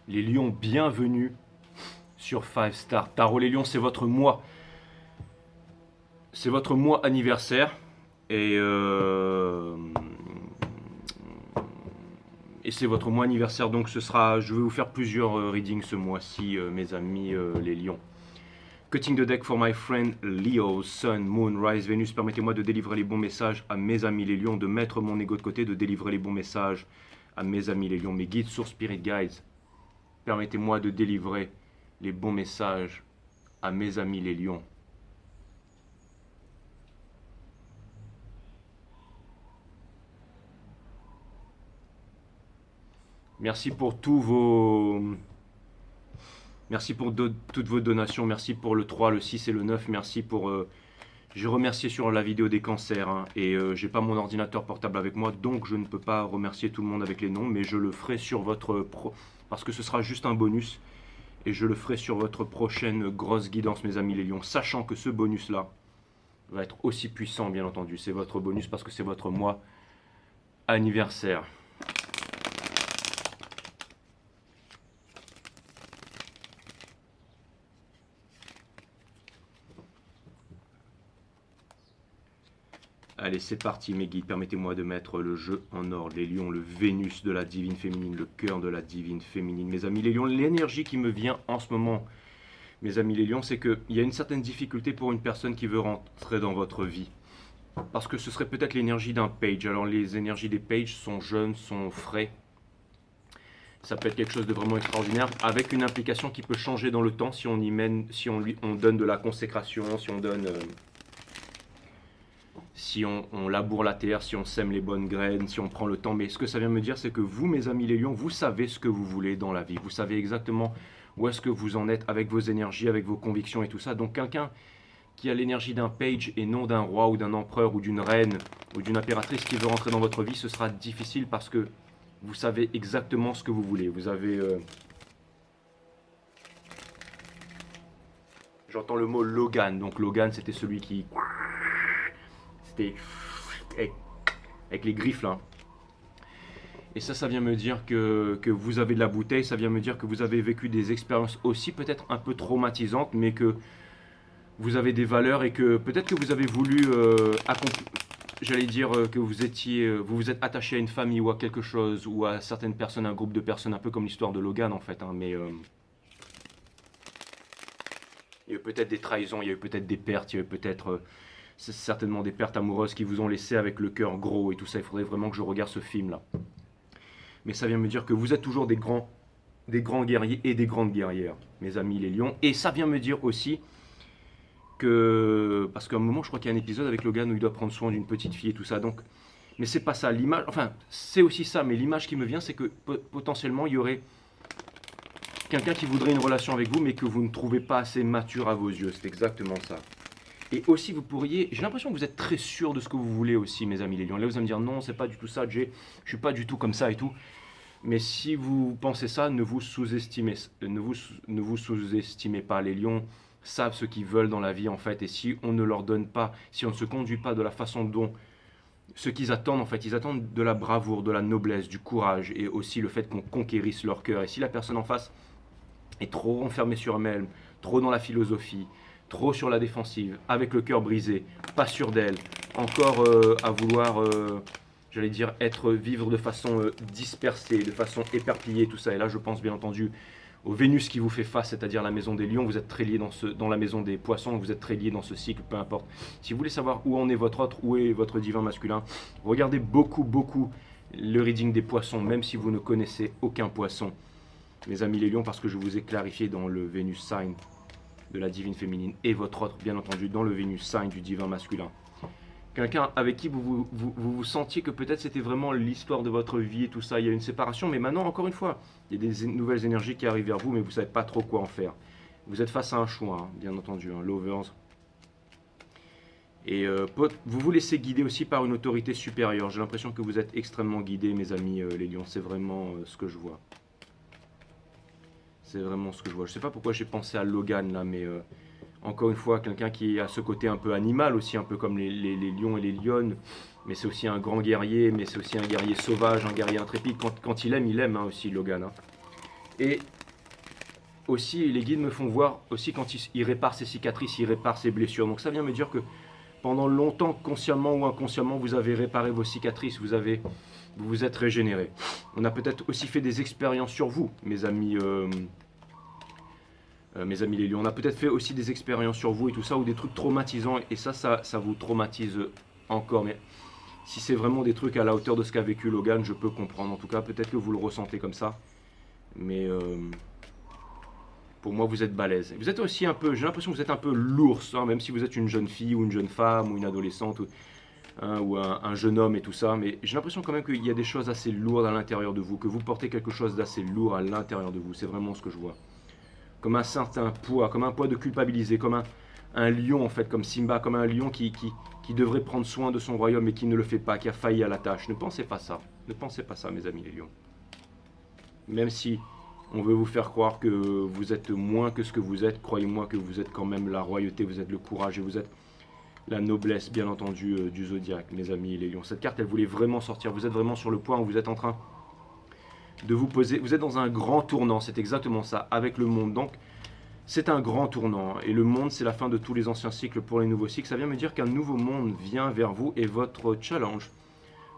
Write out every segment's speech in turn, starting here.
Les lions, bienvenue sur 5 Star Tarot. Les lions, c'est votre mois. C'est votre mois anniversaire. Et c'est votre mois anniversaire, donc je vais vous faire plusieurs readings ce mois-ci, mes amis les lions. Cutting the deck for my friend Leo, Sun, Moon, Rise, Venus. Permettez-moi de délivrer les bons messages à mes amis les lions, de mettre mon ego de côté, de délivrer les bons messages à mes amis les lions, mes guides, sources, spirit guides. Permettez-moi de délivrer les bons messages à mes amis les lions. Merci pour Merci pour toutes vos donations. Merci pour le 3, le 6 et le 9. Merci pour... J'ai remercié sur la vidéo des cancers. Hein, et j'ai pas mon ordinateur portable avec moi. Donc je ne peux pas remercier tout le monde avec les noms. Mais je le ferai sur votre... Parce que ce sera juste un bonus. Et je le ferai sur votre prochaine grosse guidance, mes amis les lions. Sachant que ce bonus-là va être aussi puissant, bien entendu. C'est votre bonus parce que c'est votre mois anniversaire. Allez, c'est parti mes guides, permettez-moi de mettre le jeu en ordre. Les lions, le Vénus de la divine féminine, le cœur de la divine féminine. Mes amis les lions, l'énergie qui me vient en ce moment, mes amis les lions, c'est qu'il y a une certaine difficulté pour une personne qui veut rentrer dans votre vie. Parce que ce serait peut-être l'énergie d'un page. Alors les énergies des pages sont jeunes, sont frais. Ça peut être quelque chose de vraiment extraordinaire, avec une implication qui peut changer dans le temps si on y mène, si on donne de la consécration, si on donne... si on laboure la terre, si on sème les bonnes graines, si on prend le temps. Mais ce que ça vient me dire, c'est que vous, mes amis les lions, vous savez ce que vous voulez dans la vie. Vous savez exactement où est-ce que vous en êtes avec vos énergies, avec vos convictions et tout ça. Donc quelqu'un qui a l'énergie d'un page et non d'un roi ou d'un empereur ou d'une reine ou d'une impératrice qui veut rentrer dans votre vie, ce sera difficile parce que vous savez exactement ce que vous voulez. Vous avez... J'entends le mot Logan. Donc Logan, c'était celui qui... C'était avec les griffes là. Et ça vient me dire que vous avez de la bouteille, ça vient me dire que vous avez vécu des expériences aussi peut-être un peu traumatisantes, mais que vous avez des valeurs et que peut-être que vous avez voulu j'allais dire que vous vous êtes attaché à une famille ou à quelque chose, ou à certaines personnes, un groupe de personnes, un peu comme l'histoire de Logan en fait, hein, mais il y a eu peut-être des trahisons, il y a eu peut-être des pertes, il y a eu peut-être... c'est certainement des pertes amoureuses qui vous ont laissé avec le cœur gros et tout ça. Il faudrait vraiment que je regarde ce film-là. Mais ça vient me dire que vous êtes toujours des grands guerriers et des grandes guerrières, mes amis les lions. Et ça vient me dire aussi que... Parce qu'à un moment, je crois qu'il y a un épisode avec Logan où il doit prendre soin d'une petite fille et tout ça. Donc, mais c'est pas ça. L'image... Enfin, c'est aussi ça. Mais l'image qui me vient, c'est que potentiellement, il y aurait quelqu'un qui voudrait une relation avec vous, mais que vous ne trouvez pas assez mature à vos yeux. C'est exactement ça. Et aussi, vous pourriez... J'ai l'impression que vous êtes très sûr de ce que vous voulez aussi, mes amis les lions. Là, vous allez me dire, non, c'est pas du tout ça, Jay. Je suis pas du tout comme ça et tout. Mais si vous pensez ça, ne vous sous-estimez pas. Les lions savent ce qu'ils veulent dans la vie, en fait. Et si on ne leur donne pas, si on ne se conduit pas de la façon dont... Ce qu'ils attendent, en fait, ils attendent de la bravoure, de la noblesse, du courage. Et aussi le fait qu'on conquérisse leur cœur. Et si la personne en face est trop renfermée sur elle-même, trop dans la philosophie... trop sur la défensive, avec le cœur brisé, pas sûr d'elle, encore à vouloir, j'allais dire, vivre de façon dispersée, de façon éparpillée, tout ça. Et là, je pense bien entendu au Vénus qui vous fait face, c'est-à-dire la maison des lions. Vous êtes très lié dans la maison des poissons, vous êtes très lié dans ce cycle, peu importe. Si vous voulez savoir où en est votre autre, où est votre divin masculin, regardez beaucoup le reading des poissons, même si vous ne connaissez aucun poisson, mes amis les lions, parce que je vous ai clarifié dans le Vénus sign de la divine féminine et votre autre, bien entendu, dans le Vénus sign du divin masculin. Quelqu'un avec qui vous sentiez que peut-être c'était vraiment l'histoire de votre vie et tout ça, il y a une séparation, mais maintenant, encore une fois, il y a des nouvelles énergies qui arrivent vers vous, mais vous ne savez pas trop quoi en faire. Vous êtes face à un choix, hein, bien entendu, hein, lovers. Et vous vous laissez guider aussi par une autorité supérieure. J'ai l'impression que vous êtes extrêmement guidés, mes amis les lions, c'est vraiment ce que je vois. C'est vraiment ce que je vois. Je sais pas pourquoi j'ai pensé à Logan là, mais encore une fois, quelqu'un qui a ce côté un peu animal aussi, un peu comme les lions et les lionnes. Mais c'est aussi un grand guerrier, mais c'est aussi un guerrier sauvage, un guerrier intrépide. Quand il aime hein, aussi Logan. Hein. Et aussi, les guides me font voir aussi quand il répare ses cicatrices, il répare ses blessures. Donc ça vient me dire que pendant longtemps, consciemment ou inconsciemment, vous avez réparé vos cicatrices, vous vous êtes régénéré. On a peut-être aussi fait des expériences sur vous, mes amis les lions. On a peut-être fait aussi des expériences sur vous et tout ça, ou des trucs traumatisants, et ça vous traumatise encore. Mais si c'est vraiment des trucs à la hauteur de ce qu'a vécu Logan, je peux comprendre. En tout cas, peut-être que vous le ressentez comme ça. Mais pour moi, vous êtes balèze. Vous êtes aussi un peu, j'ai l'impression que vous êtes un peu l'ours, hein, même si vous êtes une jeune fille ou une jeune femme ou une adolescente ou un jeune homme et tout ça. Mais j'ai l'impression quand même qu'il y a des choses assez lourdes à l'intérieur de vous, que vous portez quelque chose d'assez lourd à l'intérieur de vous. C'est vraiment ce que je vois. Comme un certain poids, comme un poids de culpabilité, comme un lion en fait, comme Simba, comme un lion qui devrait prendre soin de son royaume et qui ne le fait pas, qui a failli à la tâche. Ne pensez pas ça. Ne pensez pas ça, mes amis les lions. Même si on veut vous faire croire que vous êtes moins que ce que vous êtes, croyez-moi que vous êtes quand même la royauté, vous êtes le courage et vous êtes la noblesse, bien entendu, du zodiaque, mes amis les lions. Cette carte, elle voulait vraiment sortir. Vous êtes vraiment sur le point où vous êtes en train de vous poser. Vous êtes dans un grand tournant, c'est exactement ça, avec le monde. Donc, c'est un grand tournant. Et le monde, c'est la fin de tous les anciens cycles pour les nouveaux cycles. Ça vient me dire qu'un nouveau monde vient vers vous et votre challenge,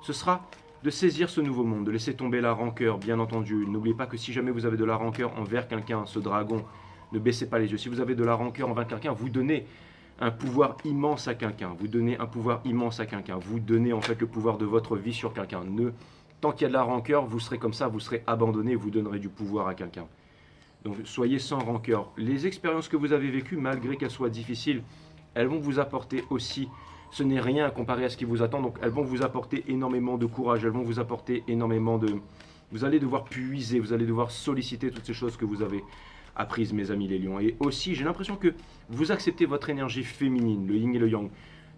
ce sera de saisir ce nouveau monde, de laisser tomber la rancœur, bien entendu. N'oubliez pas que si jamais vous avez de la rancœur envers quelqu'un, ce dragon, ne baissez pas les yeux. Si vous avez de la rancœur envers quelqu'un, vous donnez un pouvoir immense à quelqu'un. Vous donnez un pouvoir immense à quelqu'un. Vous donnez en fait le pouvoir de votre vie sur quelqu'un. Tant qu'il y a de la rancœur, vous serez comme ça, vous serez abandonné, vous donnerez du pouvoir à quelqu'un. Donc soyez sans rancœur. Les expériences que vous avez vécues, malgré qu'elles soient difficiles, elles vont vous apporter aussi. Ce n'est rien à comparer à ce qui vous attend, donc elles vont vous apporter énormément de courage, elles vont vous apporter énormément de... Vous allez devoir puiser, vous allez devoir solliciter toutes ces choses que vous avez apprises, mes amis les lions. Et aussi, j'ai l'impression que vous acceptez votre énergie féminine, le yin et le yang.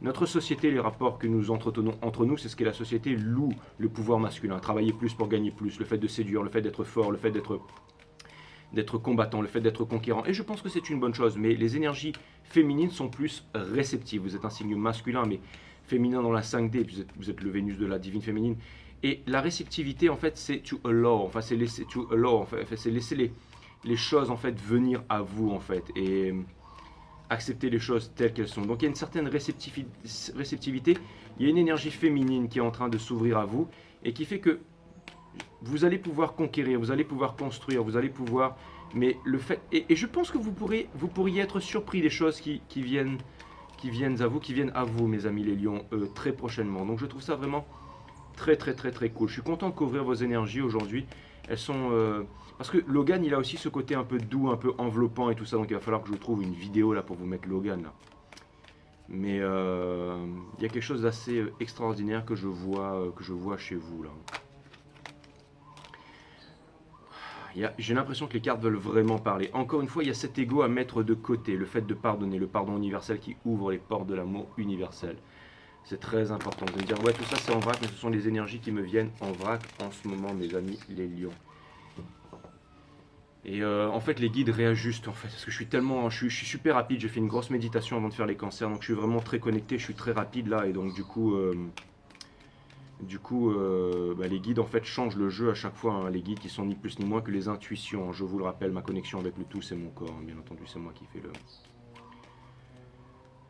Notre société, les rapports que nous entretenons entre nous, c'est ce que la société loue le pouvoir masculin. Travailler plus pour gagner plus, le fait de séduire, le fait d'être fort, le fait d'être combattant, le fait d'être conquérant. Et je pense que c'est une bonne chose, mais les énergies féminines sont plus réceptives. Vous êtes un signe masculin, mais féminin dans la 5D, vous êtes le Vénus de la divine féminine. Et la réceptivité, en fait, c'est to allow, enfin, c'est laisser, to allow, en fait, c'est laisser les choses, en fait, venir à vous, en fait, et accepter les choses telles qu'elles sont. Donc, il y a une certaine réceptivité, il y a une énergie féminine qui est en train de s'ouvrir à vous, et qui fait que vous allez pouvoir conquérir, vous allez pouvoir construire, vous allez pouvoir... Mais le fait... Et je pense que vous pourriez être surpris des choses qui viennent à vous, mes amis les lions, très prochainement. Donc je trouve ça vraiment très très très très cool. Je suis content de couvrir vos énergies aujourd'hui. Elles sont... Parce que Logan, il a aussi ce côté un peu doux, un peu enveloppant et tout ça. Donc il va falloir que je trouve une vidéo là pour vous mettre Logan là. Mais il y a quelque chose d'assez extraordinaire que je vois chez vous là. J'ai l'impression que les cartes veulent vraiment parler. Encore une fois, il y a cet ego à mettre de côté, le fait de pardonner, le pardon universel qui ouvre les portes de l'amour universel. C'est très important de me dire, ouais, tout ça c'est en vrac, mais ce sont les énergies qui me viennent en vrac en ce moment, mes amis, les lions. Et en fait, les guides réajustent, en fait, parce que je suis super rapide, j'ai fait une grosse méditation avant de faire les cancers, donc je suis vraiment très connecté, je suis très rapide là, et donc du coup... les guides en fait changent le jeu à chaque fois, hein. Les guides qui sont ni plus ni moins que les intuitions. Je vous le rappelle, ma connexion avec le tout, c'est mon corps, hein. Bien entendu, c'est moi qui fais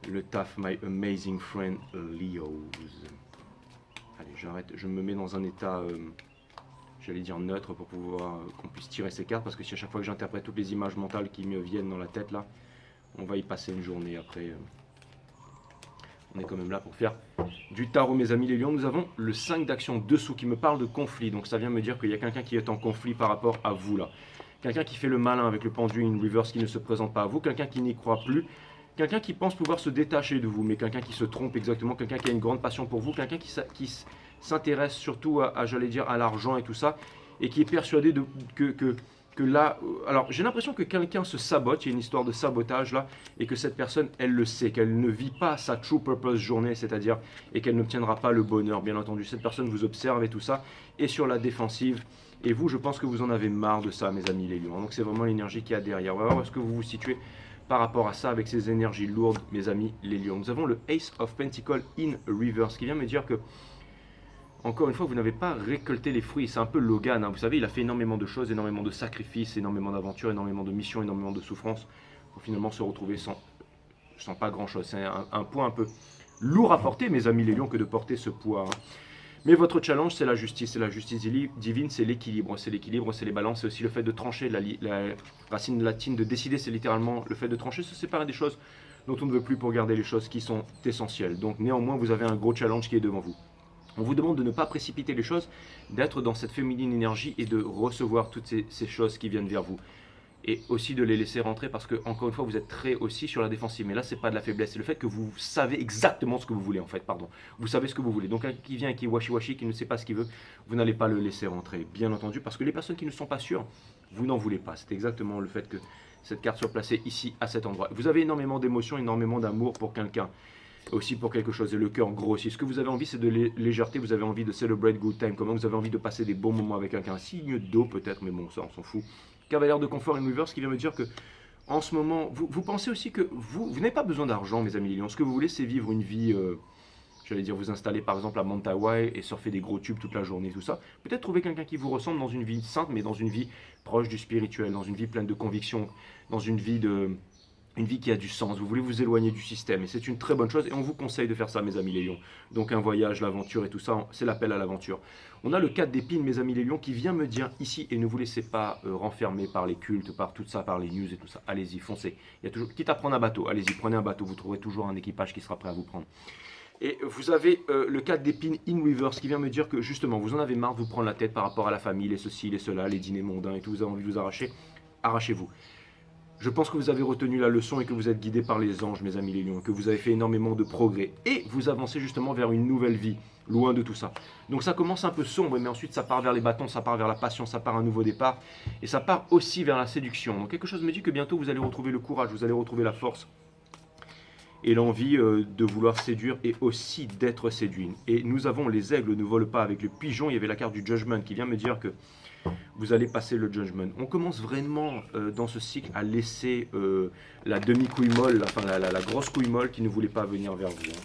le taf, my amazing friend Leos. Allez, j'arrête, je me mets dans un état, j'allais dire neutre, pour pouvoir qu'on puisse tirer ces cartes, parce que si à chaque fois que j'interprète toutes les images mentales qui me viennent dans la tête là, on va y passer une journée après. On est quand même là pour faire du tarot, mes amis les lions. Nous avons le 5 d'action dessous qui me parle de conflit. Donc ça vient me dire qu'il y a quelqu'un qui est en conflit par rapport à vous là. Quelqu'un qui fait le malin avec le pendu in reverse qui ne se présente pas à vous. Quelqu'un qui n'y croit plus. Quelqu'un qui pense pouvoir se détacher de vous. Mais quelqu'un qui se trompe exactement. Quelqu'un qui a une grande passion pour vous. Quelqu'un qui s'intéresse surtout j'allais dire, à l'argent et tout ça. Et qui est persuadé que là, alors j'ai l'impression que quelqu'un se sabote, il y a une histoire de sabotage là, et que cette personne, elle le sait, qu'elle ne vit pas sa true purpose journée, c'est-à-dire, et qu'elle n'obtiendra pas le bonheur, bien entendu. Cette personne vous observe et tout ça, et sur la défensive, et vous, je pense que vous en avez marre de ça, mes amis les lions. Donc c'est vraiment l'énergie qu'il y a derrière. On va voir où est-ce que vous vous situez par rapport à ça, avec ces énergies lourdes, mes amis les lions. Nous avons le Ace of Pentacles in reverse, qui vient me dire que encore une fois, vous n'avez pas récolté les fruits. C'est un peu Logan, hein. Vous savez, il a fait énormément de choses, énormément de sacrifices, énormément d'aventures, énormément de missions, énormément de souffrances, pour finalement se retrouver sans pas grand-chose. C'est un poids un peu lourd à porter, mes amis les lions, que de porter ce poids, hein. Mais votre challenge, c'est la justice. C'est la justice divine, c'est l'équilibre. C'est l'équilibre, c'est les balances, c'est aussi le fait de trancher. La racine latine de décider, c'est littéralement le fait de trancher, se séparer des choses dont on ne veut plus pour garder les choses qui sont essentielles. Donc néanmoins, vous avez un gros challenge qui est devant vous. On vous demande de ne pas précipiter les choses, d'être dans cette féminine énergie et de recevoir toutes ces choses qui viennent vers vous. Et aussi de les laisser rentrer parce que, encore une fois, vous êtes très aussi sur la défensive. Mais là, c'est pas de la faiblesse, c'est le fait que vous savez exactement ce que vous voulez, en fait, pardon. Vous savez ce que vous voulez. Donc, un qui vient, qui est washi-washi, qui ne sait pas ce qu'il veut, vous n'allez pas le laisser rentrer, bien entendu, parce que les personnes qui ne sont pas sûres, vous n'en voulez pas. C'est exactement le fait que cette carte soit placée ici, à cet endroit. Vous avez énormément d'émotions, énormément d'amour pour quelqu'un, aussi pour quelque chose, et le cœur grossit. Ce que vous avez envie, c'est de légèreté, vous avez envie de celebrate good time, comment vous avez envie de passer des bons moments avec quelqu'un, un signe d'eau peut-être, mais bon, ça, on s'en fout. Cavalière de confort in reverse qui vient me dire que en ce moment, vous pensez aussi que vous n'avez pas besoin d'argent, mes amis lions. Ce que vous voulez, c'est vivre une vie, j'allais dire, vous installer par exemple à Mentawai et surfer des gros tubes toute la journée, tout ça. Peut-être trouver quelqu'un qui vous ressemble dans une vie sainte, mais dans une vie proche du spirituel, dans une vie pleine de convictions, dans une vie qui a du sens. Vous voulez vous éloigner du système et c'est une très bonne chose et on vous conseille de faire ça, mes amis les lions. Donc un voyage, l'aventure et tout ça, c'est l'appel à l'aventure. On a le 4 d'épines, mes amis les lions, qui vient me dire ici, et ne vous laissez pas renfermer par les cultes, par tout ça, par les news et tout ça. Allez-y, foncez. Il y a toujours, quitte à prendre un bateau, allez-y, prenez un bateau, vous trouverez toujours un équipage qui sera prêt à vous prendre. Et vous avez le 4 d'épines in reverse qui vient me dire que justement, vous en avez marre de vous prendre la tête par rapport à la famille, les ceci, les cela, les dîners mondains et tout, vous avez envie de vous arracher. Arrachez-vous. Je pense que vous avez retenu la leçon et que vous êtes guidé par les anges, mes amis les lions, que vous avez fait énormément de progrès. Et vous avancez justement vers une nouvelle vie, loin de tout ça. Donc ça commence un peu sombre, mais ensuite ça part vers les bâtons, ça part vers la passion, ça part un nouveau départ. Et ça part aussi vers la séduction. Donc quelque chose me dit que bientôt vous allez retrouver le courage, vous allez retrouver la force et l'envie de vouloir séduire et aussi d'être séduit. Et nous avons les aigles ne volent pas avec le pigeon, il y avait la carte du judgment qui vient me dire que vous allez passer le judgment. On commence vraiment dans ce cycle à laisser la demi-couille molle, enfin la grosse couille molle qui ne voulait pas venir vers vous, hein.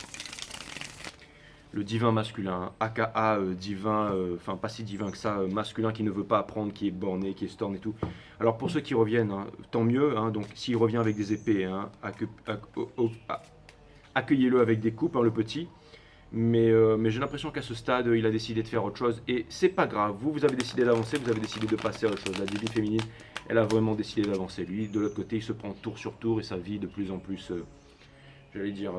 Le divin masculin, aka divin, enfin pas si divin que ça, masculin qui ne veut pas apprendre, qui est borné, qui est storn et tout. Alors pour ceux qui reviennent, hein, tant mieux, hein, donc s'il revient avec des épées, hein, accueillez-le avec des coupes, hein, le petit. Mais j'ai l'impression qu'à ce stade, il a décidé de faire autre chose. Et c'est pas grave. Vous avez décidé d'avancer, vous avez décidé de passer à autre chose. La divine féminine, elle a vraiment décidé d'avancer. Lui, de l'autre côté, il se prend tour sur tour et sa vie de plus en plus, j'allais dire,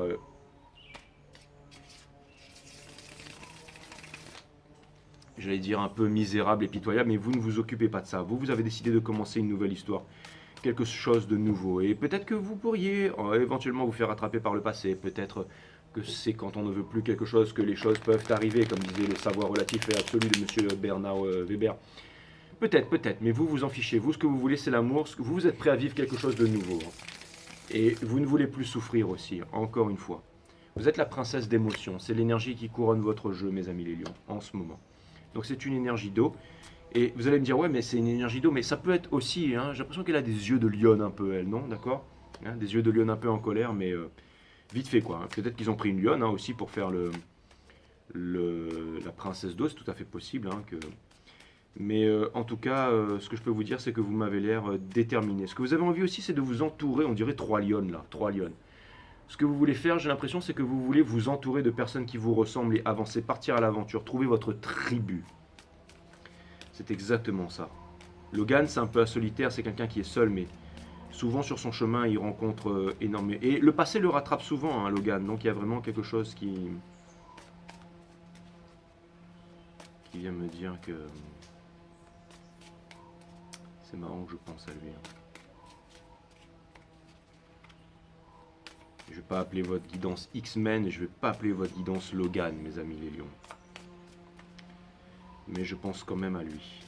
un peu misérable et pitoyable. Mais vous ne vous occupez pas de ça. Vous avez décidé de commencer une nouvelle histoire. Quelque chose de nouveau. Et peut-être que vous pourriez éventuellement vous faire attraper par le passé. Peut-être que c'est quand on ne veut plus quelque chose que les choses peuvent arriver, comme disait le savoir relatif et absolu de monsieur Bernard Weber. Peut-être, mais vous vous en fichez. Vous, ce que vous voulez, c'est l'amour. Vous êtes prêt à vivre quelque chose de nouveau. Et vous ne voulez plus souffrir aussi, encore une fois. Vous êtes la princesse d'émotion. C'est l'énergie qui couronne votre jeu, mes amis les lions, en ce moment. Donc c'est une énergie d'eau. Et vous allez me dire, ouais, mais c'est une énergie d'eau, mais ça peut être aussi, hein, j'ai l'impression qu'elle a des yeux de lionne un peu, elle, non? D'accord, hein, des yeux de lionne un peu en colère, mais vite fait, quoi, hein. Peut-être qu'ils ont pris une lionne, hein, aussi, pour faire la princesse d'eau, c'est tout à fait possible, hein, que... Mais en tout cas, ce que je peux vous dire, c'est que vous m'avez l'air déterminé. Ce que vous avez envie aussi, c'est de vous entourer, on dirait 3 lionnes, là, 3 lionnes. Ce que vous voulez faire, j'ai l'impression, c'est que vous voulez vous entourer de personnes qui vous ressemblent et avancer, partir à l'aventure, trouver votre tribu. C'est exactement ça. Logan, c'est un peu solitaire, c'est quelqu'un qui est seul, mais souvent sur son chemin, il rencontre énormément. Et le passé le rattrape souvent, hein, Logan. Donc il y a vraiment quelque chose qui vient me dire que c'est marrant que je pense à lui, hein. Je vais pas appeler votre guidance X-Men et je vais pas appeler votre guidance Logan, mes amis les lions. Mais je pense quand même à lui.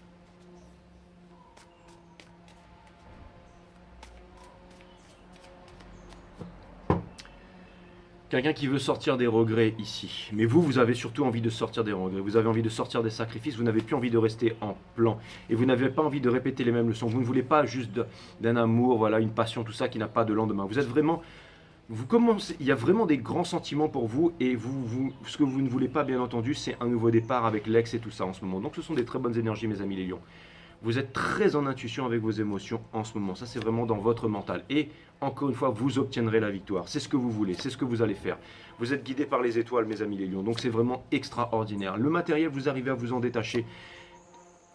Quelqu'un qui veut sortir des regrets ici. Mais vous avez surtout envie de sortir des regrets. Vous avez envie de sortir des sacrifices. Vous n'avez plus envie de rester en plan. Et vous n'avez pas envie de répéter les mêmes leçons. Vous ne voulez pas juste d'un amour, voilà, une passion, tout ça qui n'a pas de lendemain. Vous êtes vraiment vous commencez, il y a vraiment des grands sentiments pour vous et ce que vous ne voulez pas, bien entendu, c'est un nouveau départ avec l'ex et tout ça en ce moment. Donc ce sont des très bonnes énergies, mes amis les lions. Vous êtes très en intuition avec vos émotions en ce moment. Ça, c'est vraiment dans votre mental. Et encore une fois, vous obtiendrez la victoire. C'est ce que vous voulez, c'est ce que vous allez faire. Vous êtes guidés par les étoiles, mes amis les lions. Donc c'est vraiment extraordinaire. Le matériel, vous arrivez à vous en détacher.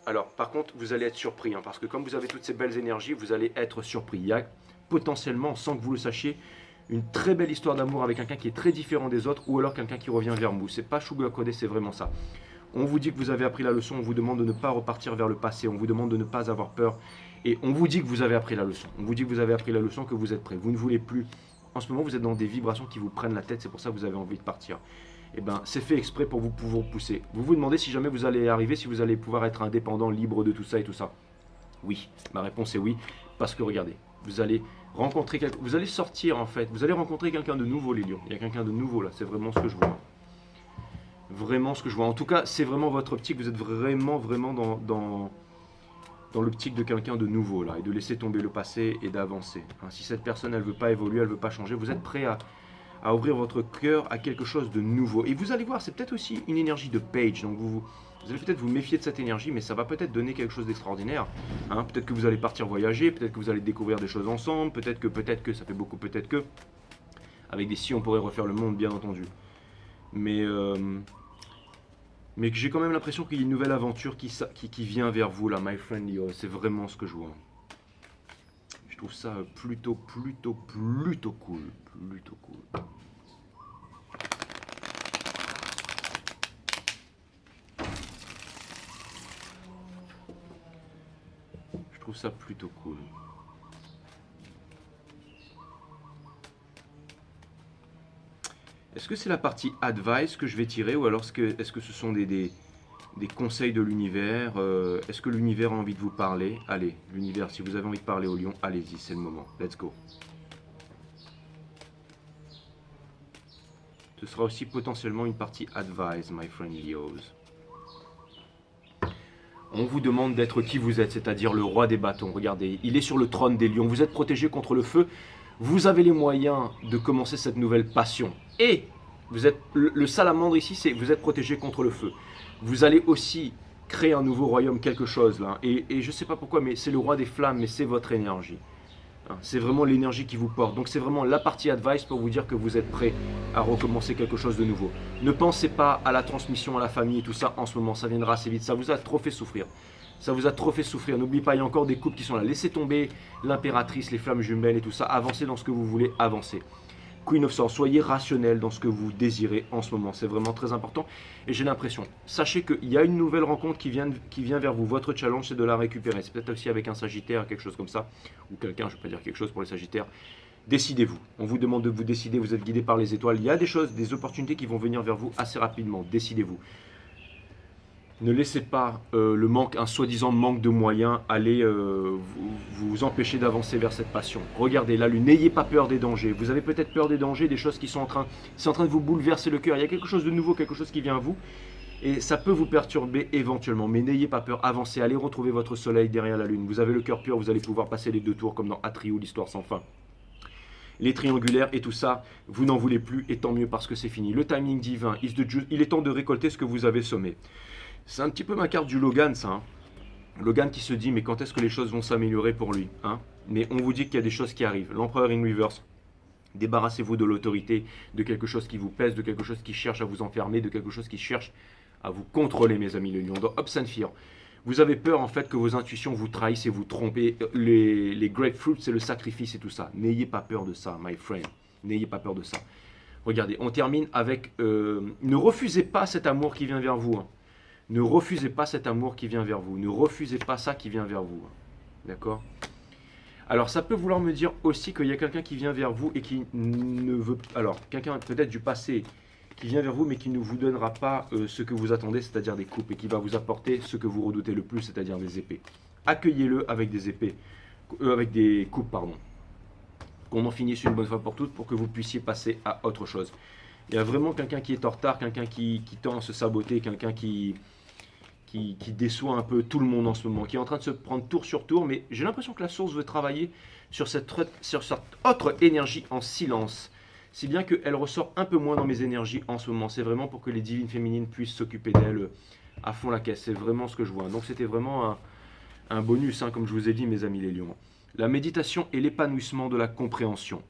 Alors, par contre, vous allez être surpris, hein, parce que comme vous avez toutes ces belles énergies, vous allez être surpris. Il y a potentiellement, sans que vous le sachiez, une très belle histoire d'amour avec quelqu'un qui est très différent des autres, ou alors quelqu'un qui revient vers vous. C'est pas sugar codé, c'est vraiment ça. On vous dit que vous avez appris la leçon, on vous demande de ne pas repartir vers le passé, on vous demande de ne pas avoir peur, et on vous dit que vous avez appris la leçon. On vous dit que vous avez appris la leçon, que vous êtes prêt. Vous ne voulez plus. En ce moment, vous êtes dans des vibrations qui vous prennent la tête, c'est pour ça que vous avez envie de partir. Eh bien, c'est fait exprès pour vous pousser. Vous vous demandez si jamais vous allez arriver, si vous allez pouvoir être indépendant, libre de tout ça et tout ça. Oui, ma réponse est oui, parce que regardez, vous allez rencontrer quelqu'un, vous allez sortir en fait, vous allez rencontrer quelqu'un de nouveau, les lions. Il y a quelqu'un de nouveau là, c'est vraiment ce que je vois. Vraiment ce que je vois. En tout cas, c'est vraiment votre optique, vous êtes vraiment dans l'optique de quelqu'un de nouveau là, et de laisser tomber le passé et d'avancer. Hein, si cette personne, elle ne veut pas évoluer, elle ne veut pas changer, vous êtes prêt à ouvrir votre cœur à quelque chose de nouveau. Et vous allez voir, c'est peut-être aussi une énergie de page, donc vous allez peut-être vous méfier de cette énergie, mais ça va peut-être donner quelque chose d'extraordinaire. Hein, peut-être que vous allez partir voyager, peut-être que vous allez découvrir des choses ensemble, peut-être que, ça fait beaucoup peut-être que. Avec des si, on pourrait refaire le monde, bien entendu. Mais que j'ai quand même l'impression qu'il y a une nouvelle aventure qui vient vers vous, là, my friend Leo. C'est vraiment ce que je vois. Je trouve ça plutôt cool. Plutôt cool. Je trouve ça plutôt cool. Est-ce que c'est la partie advice que je vais tirer ou alors est-ce que ce sont des conseils de l'univers? Est-ce que l'univers a envie de vous parler? Allez, l'univers, si vous avez envie de parler au lion, allez-y, c'est le moment. Let's go. Ce sera aussi potentiellement une partie advice, my friend Leos. On vous demande d'être qui vous êtes, c'est-à-dire le roi des bâtons. Regardez, il est sur le trône des lions. Vous êtes protégé contre le feu. Vous avez les moyens de commencer cette nouvelle passion. Et vous êtes le salamandre ici, c'est vous êtes protégé contre le feu. Vous allez aussi créer un nouveau royaume, quelque chose là. Et je ne sais pas pourquoi, mais c'est le roi des flammes, mais c'est votre énergie. C'est vraiment l'énergie qui vous porte. Donc c'est vraiment la partie advice pour vous dire que vous êtes prêt à recommencer quelque chose de nouveau. Ne pensez pas à la transmission à la famille et tout ça en ce moment, ça viendra assez vite. Ça vous a trop fait souffrir. Ça vous a trop fait souffrir. N'oubliez pas, il y a encore des couples qui sont là. Laissez tomber l'impératrice, les flammes jumelles et tout ça. Avancez dans ce que vous voulez avancer. Queen of Swords, soyez rationnel dans ce que vous désirez en ce moment. C'est vraiment très important. Et j'ai l'impression, sachez qu'il y a une nouvelle rencontre qui vient vers vous. Votre challenge, c'est de la récupérer. C'est peut-être aussi avec un Sagittaire, quelque chose comme ça. Ou quelqu'un, je ne vais pas dire quelque chose pour les Sagittaires. Décidez-vous. On vous demande de vous décider. Vous êtes guidé par les étoiles. Il y a des choses, des opportunités qui vont venir vers vous assez rapidement. Décidez-vous. Ne laissez pas un soi-disant manque de moyens aller vous empêcher d'avancer vers cette passion. Regardez la lune, n'ayez pas peur des dangers. Vous avez peut-être peur des dangers, des choses qui sont en train de vous bouleverser le cœur. Il y a quelque chose de nouveau, quelque chose qui vient à vous. Et ça peut vous perturber éventuellement. Mais n'ayez pas peur, avancez, allez retrouver votre soleil derrière la lune. Vous avez le cœur pur, vous allez pouvoir passer les 2 tours comme dans Atriou, l'histoire sans fin. Les triangulaires et tout ça, vous n'en voulez plus et tant mieux parce que c'est fini. Le timing divin, il est temps de récolter ce que vous avez semé. C'est un petit peu ma carte du Logan, ça. Hein. Logan qui se dit, mais quand est-ce que les choses vont s'améliorer pour lui, hein? Mais on vous dit qu'il y a des choses qui arrivent. L'empereur in reverse. Débarrassez-vous de l'autorité, de quelque chose qui vous pèse, de quelque chose qui cherche à vous enfermer, de quelque chose qui cherche à vous contrôler, mes amis les lions. Dans Hope and Fear, vous avez peur en fait que vos intuitions vous trahissent et vous trompez. Les grapefruits, c'est le sacrifice et tout ça. N'ayez pas peur de ça, my friend. N'ayez pas peur de ça. Regardez, on termine avec... ne refusez pas cet amour qui vient vers vous. Hein. Ne refusez pas cet amour qui vient vers vous. Ne refusez pas ça qui vient vers vous. D'accord? Alors, ça peut vouloir me dire aussi qu'il y a quelqu'un qui vient vers vous et qui ne veut... Alors, quelqu'un peut-être du passé qui vient vers vous mais qui ne vous donnera pas ce que vous attendez, c'est-à-dire des coupes, et qui va vous apporter ce que vous redoutez le plus, c'est-à-dire des épées. Accueillez-le avec des épées, avec des coupes, pardon. Qu'on en finisse une bonne fois pour toutes pour que vous puissiez passer à autre chose. Il y a vraiment quelqu'un qui est en retard, quelqu'un qui tend à se saboter, quelqu'un qui déçoit un peu tout le monde en ce moment, qui est en train de se prendre tour sur tour, mais j'ai l'impression que la source veut travailler sur cette autre énergie en silence. Si bien qu'elle ressort un peu moins dans mes énergies en ce moment. C'est vraiment pour que les divines féminines puissent s'occuper d'elle à fond la caisse. C'est vraiment ce que je vois. Donc c'était vraiment un bonus, hein, comme je vous ai dit, mes amis les lions. La méditation est l'épanouissement de la compréhension.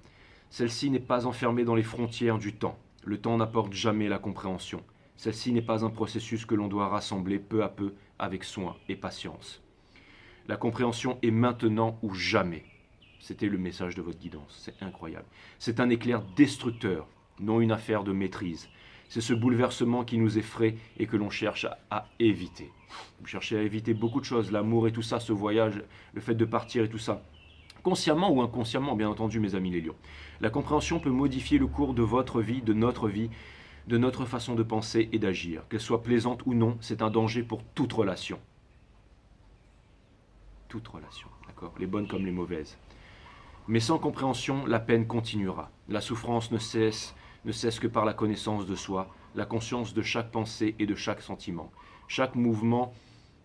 Celle-ci n'est pas enfermée dans les frontières du temps. Le temps n'apporte jamais la compréhension. Celle-ci n'est pas un processus que l'on doit rassembler peu à peu avec soin et patience. La compréhension est maintenant ou jamais. C'était le message de votre guidance. C'est incroyable. C'est un éclair destructeur, non une affaire de maîtrise. C'est ce bouleversement qui nous effraie et que l'on cherche à éviter. Vous cherchez à éviter beaucoup de choses, l'amour et tout ça, ce voyage, le fait de partir et tout ça. Consciemment ou inconsciemment, bien entendu, mes amis les lions. La compréhension peut modifier le cours de votre vie, de notre façon de penser et d'agir. Qu'elle soit plaisante ou non, c'est un danger pour toute relation. Toute relation, d'accord ? Les bonnes comme les mauvaises. Mais sans compréhension, la peine continuera. La souffrance ne cesse que par la connaissance de soi, la conscience de chaque pensée et de chaque sentiment, chaque mouvement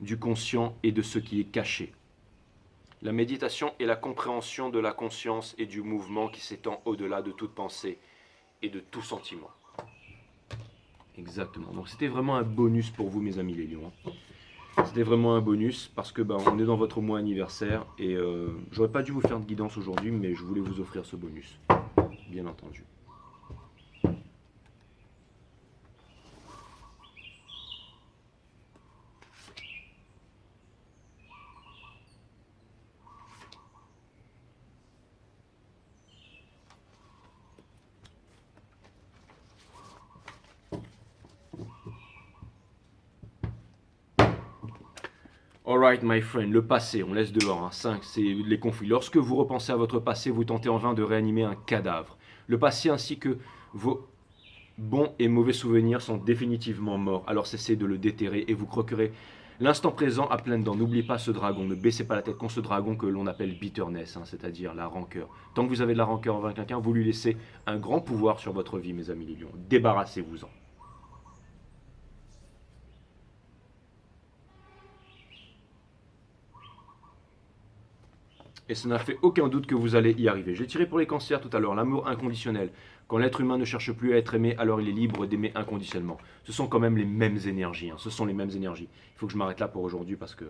du conscient et de ce qui est caché. La méditation est la compréhension de la conscience et du mouvement qui s'étend au-delà de toute pensée et de tout sentiment. Exactement. Donc c'était vraiment un bonus pour vous, mes amis les lions. C'était vraiment un bonus parce que on est dans votre mois anniversaire et j'aurais pas dû vous faire de guidance aujourd'hui, mais je voulais vous offrir ce bonus, bien entendu. Alright, my friend, le passé, on laisse dehors. 5, c'est les conflits. Lorsque vous repensez à votre passé, vous tentez en vain de réanimer un cadavre. Le passé ainsi que vos bons et mauvais souvenirs sont définitivement morts. Alors cessez de le déterrer et vous croquerez l'instant présent à pleines dents. N'oubliez pas ce dragon, ne baissez pas la tête contre ce dragon que l'on appelle bitterness, c'est-à-dire la rancœur. Tant que vous avez de la rancœur envers quelqu'un, vous lui laissez un grand pouvoir sur votre vie, mes amis les lions. Débarrassez-vous-en. Et ça n'a fait aucun doute que vous allez y arriver. J'ai tiré pour les cancers tout à l'heure, l'amour inconditionnel. Quand l'être humain ne cherche plus à être aimé, alors il est libre d'aimer inconditionnellement. Ce sont quand même les mêmes énergies. Ce sont les mêmes énergies. Il faut que je m'arrête là pour aujourd'hui parce que...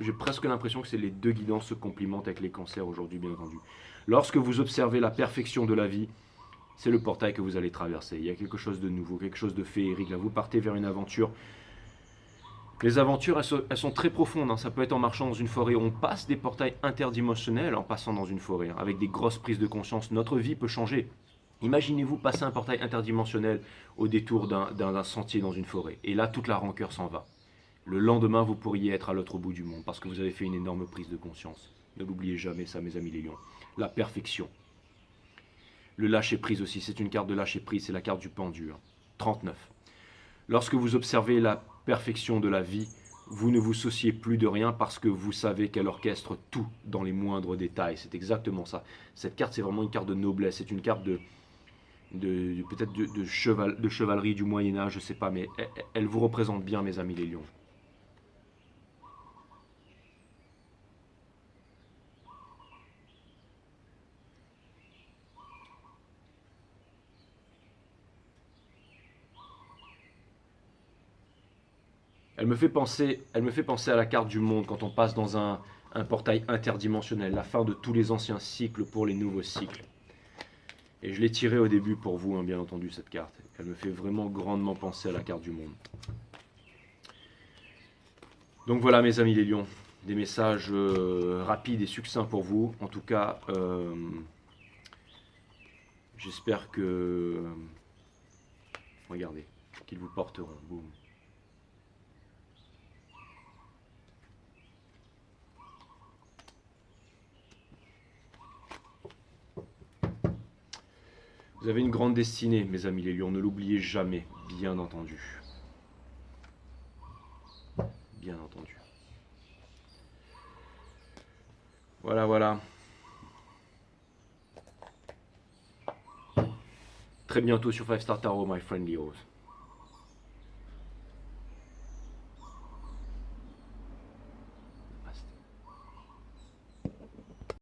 J'ai presque l'impression que c'est les deux guidants se complimentent avec les cancers aujourd'hui, bien entendu. Lorsque vous observez la perfection de la vie, c'est le portail que vous allez traverser. Il y a quelque chose de nouveau, quelque chose de féerique. Là, vous partez vers une aventure. Les aventures, elles sont très profondes. Ça peut être en marchant dans une forêt. On passe des portails interdimensionnels en passant dans une forêt. Avec des grosses prises de conscience, notre vie peut changer. Imaginez-vous passer un portail interdimensionnel au détour d'un sentier dans une forêt. Et là, toute la rancœur s'en va. Le lendemain, vous pourriez être à l'autre bout du monde parce que vous avez fait une énorme prise de conscience. Ne l'oubliez jamais ça, mes amis les lions. La perfection. Le lâcher-prise aussi, c'est une carte de lâcher-prise, c'est la carte du pendu. 39. Lorsque vous observez la perfection de la vie, vous ne vous souciez plus de rien parce que vous savez qu'elle orchestre tout dans les moindres détails. C'est exactement ça. Cette carte, c'est vraiment une carte de noblesse, c'est une carte peut-être de chevalerie du Moyen-Âge, je ne sais pas, mais elle vous représente bien, mes amis les lions. Elle me fait penser à la carte du monde quand on passe dans un portail interdimensionnel, la fin de tous les anciens cycles pour les nouveaux cycles. Et je l'ai tirée au début pour vous, bien entendu, cette carte. Elle me fait vraiment grandement penser à la carte du monde. Donc voilà, mes amis les lions, des messages rapides et succincts pour vous. En tout cas, j'espère que... regardez, qu'ils vous porteront. Boum. Vous avez une grande destinée, mes amis les lions, ne l'oubliez jamais, bien entendu. Bien entendu. Voilà, voilà. Très bientôt sur 5 Star Tarot, my friendly Heroes.